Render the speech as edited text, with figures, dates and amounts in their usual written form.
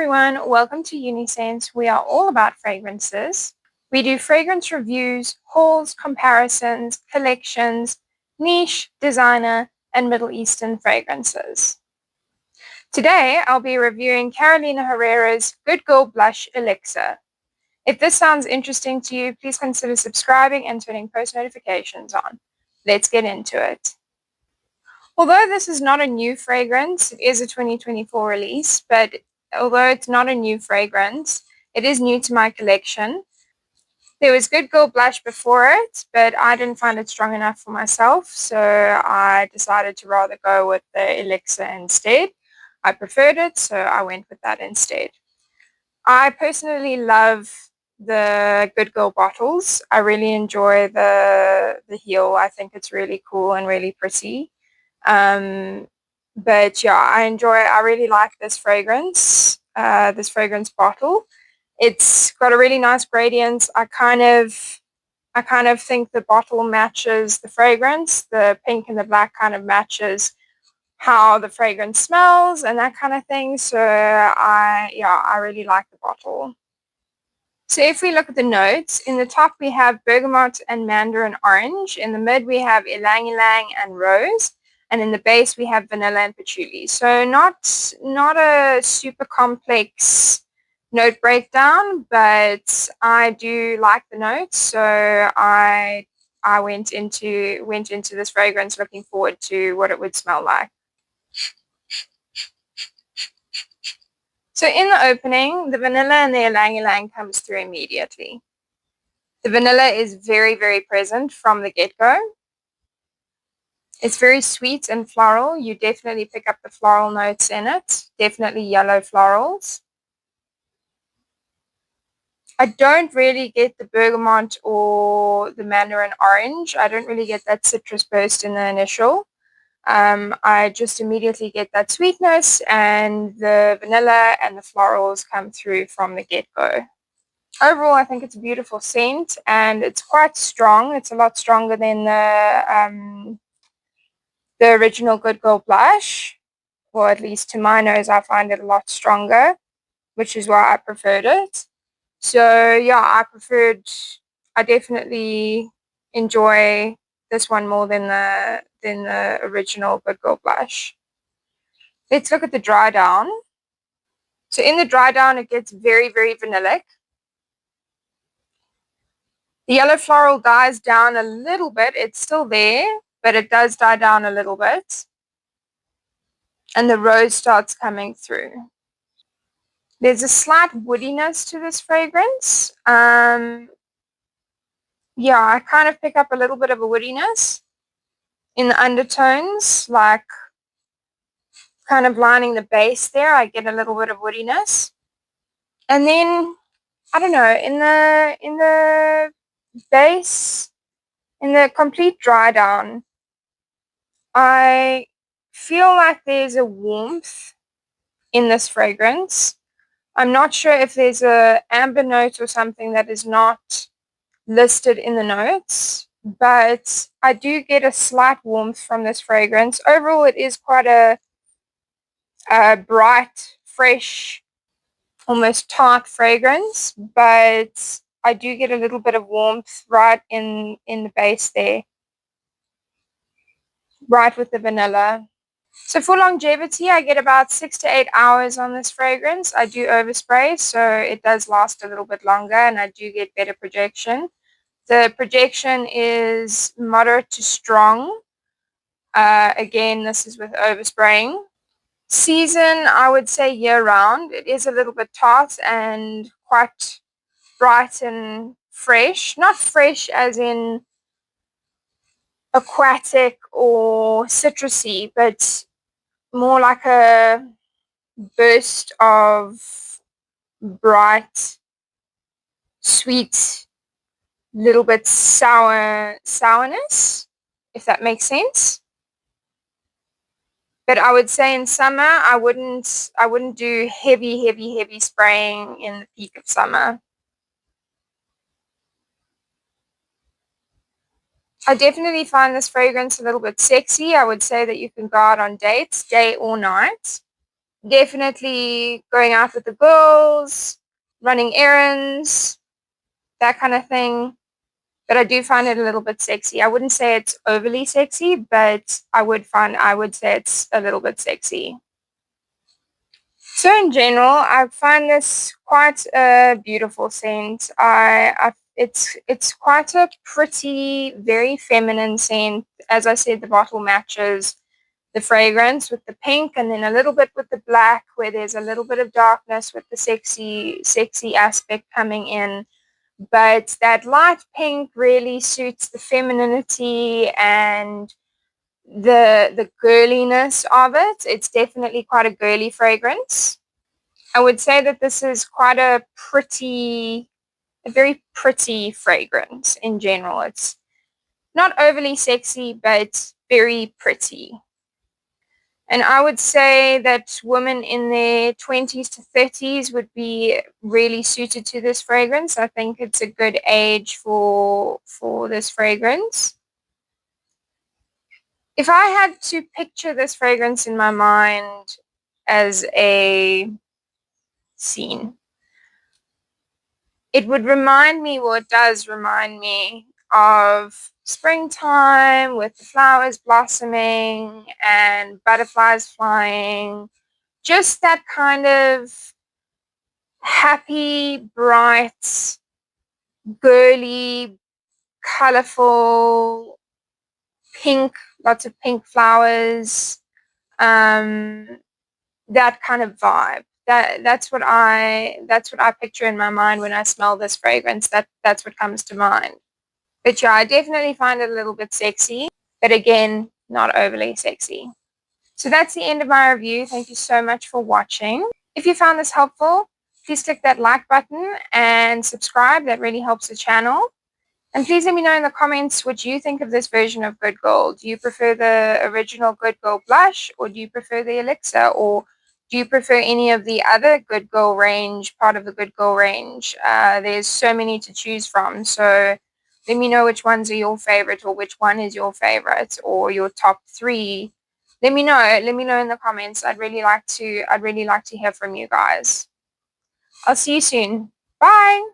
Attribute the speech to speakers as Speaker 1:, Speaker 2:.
Speaker 1: everyone, welcome to Unisense. We are all about fragrances. We do fragrance reviews, hauls, comparisons, collections, niche, designer, and Middle Eastern fragrances. Today, I'll be reviewing Carolina Herrera's Good Girl Blush Elixir. If this sounds interesting to you, please consider subscribing and turning post notifications on. Let's get into it. Although this is not a new fragrance, it is a 2024 release, but although it's not a new fragrance, it is new to my collection. There was Good Girl Blush before it, but I didn't find it strong enough for myself, so I decided to rather go with the Elixir instead. I preferred it, so I went with that instead. I personally love the Good Girl bottles. I really enjoy the heel. I think it's really cool and really pretty. But yeah, I really like this fragrance bottle. It's got a really nice gradient. I kind of think the bottle matches the fragrance. The pink and the black kind of matches how the fragrance smells and that kind of thing. So I really like the bottle. So if we look at the notes, in the top we have bergamot and mandarin orange. In the mid we have ylang ylang and rose. And in the base we have vanilla and patchouli. So not a super complex note breakdown, but I do like the notes. So I went into this fragrance looking forward to what it would smell like. So in the opening, the vanilla and the ylang ylang comes through immediately. The vanilla is very, very present from the get-go. It's very sweet and floral. You definitely pick up the floral notes in it. Definitely yellow florals. I don't really get the bergamot or the mandarin orange. I don't really get that citrus burst in the initial. I just immediately get that sweetness, and the vanilla and the florals come through from the get-go. Overall, I think it's a beautiful scent, and it's quite strong. It's a lot stronger than the original Good Girl Blush, or at least to my nose, I find it a lot stronger, which is why I preferred it. So yeah, I definitely enjoy this one more than the original Good Girl Blush. Let's look at the dry down. So in the dry down, it gets very, very vanillic. The yellow floral dies down a little bit. It's still there, but it does die down a little bit. And the rose starts coming through. There's a slight woodiness to this fragrance. Yeah, I kind of pick up a little bit of a woodiness in the undertones, like kind of lining the base there. I get a little bit of woodiness. And then, I don't know, in the base, in the complete dry down, I feel like there's a warmth in this fragrance. I'm not sure if there's a amber note or something that is not listed in the notes, but I do get a slight warmth from this fragrance. Overall, it is quite a bright, fresh, almost tart fragrance, but I do get a little bit of warmth right in the base there, right with the vanilla. So for longevity, I get about 6 to 8 hours on this fragrance. I do overspray, so it does last a little bit longer, and I do get better projection. The projection is moderate to strong. Again, this is with overspraying. Season, I would say year-round. It is a little bit tart and quite bright and fresh. Not fresh as in aquatic or citrusy, but more like a burst of bright, sweet, little bit sourness, if that makes sense. But I would say in summer, I wouldn't do heavy spraying in the peak of summer. I definitely find this fragrance a little bit sexy. I would say that you can go out on dates, day or night. Definitely going out with the girls, running errands, that kind of thing. But I do find it a little bit sexy. I wouldn't say it's overly sexy, but I would say it's a little bit sexy. So in general, I find this quite a beautiful scent. It's quite a pretty, very feminine scent. As I said, the bottle matches the fragrance with the pink, and then a little bit with the black, where there's a little bit of darkness with the sexy aspect coming in. But that light pink really suits the femininity and the girliness of it. It's definitely quite a girly fragrance. I would say that this is quite a very pretty fragrance in general. It's not overly sexy, but very pretty. And I would say that women in their 20s to 30s would be really suited to this fragrance. I think it's a good age for this fragrance. If I had to picture this fragrance in my mind as a scene, it would remind me, well, it does remind me of springtime with the flowers blossoming and butterflies flying. Just that kind of happy, bright, girly, colorful, pink, lots of pink flowers. Um, that kind of vibe. That's what I picture in my mind when I smell this fragrance. That's what comes to mind. But yeah, I definitely find it a little bit sexy, but again, not overly sexy. So that's the end of my review. Thank you so much for watching. If you found this helpful, please click that like button and subscribe. That really helps the channel. And please let me know in the comments what you think of this version of Good Girl. Do you prefer the original Good Girl blush, or do you prefer the Elixir, or do you prefer any of the other Good Girl range, part of the Good Girl range? There's so many to choose from. So let me know which ones are your favorite, or which one is your favorite, or your top three. Let me know. Let me know in the comments. I'd really like to hear from you guys. I'll see you soon. Bye.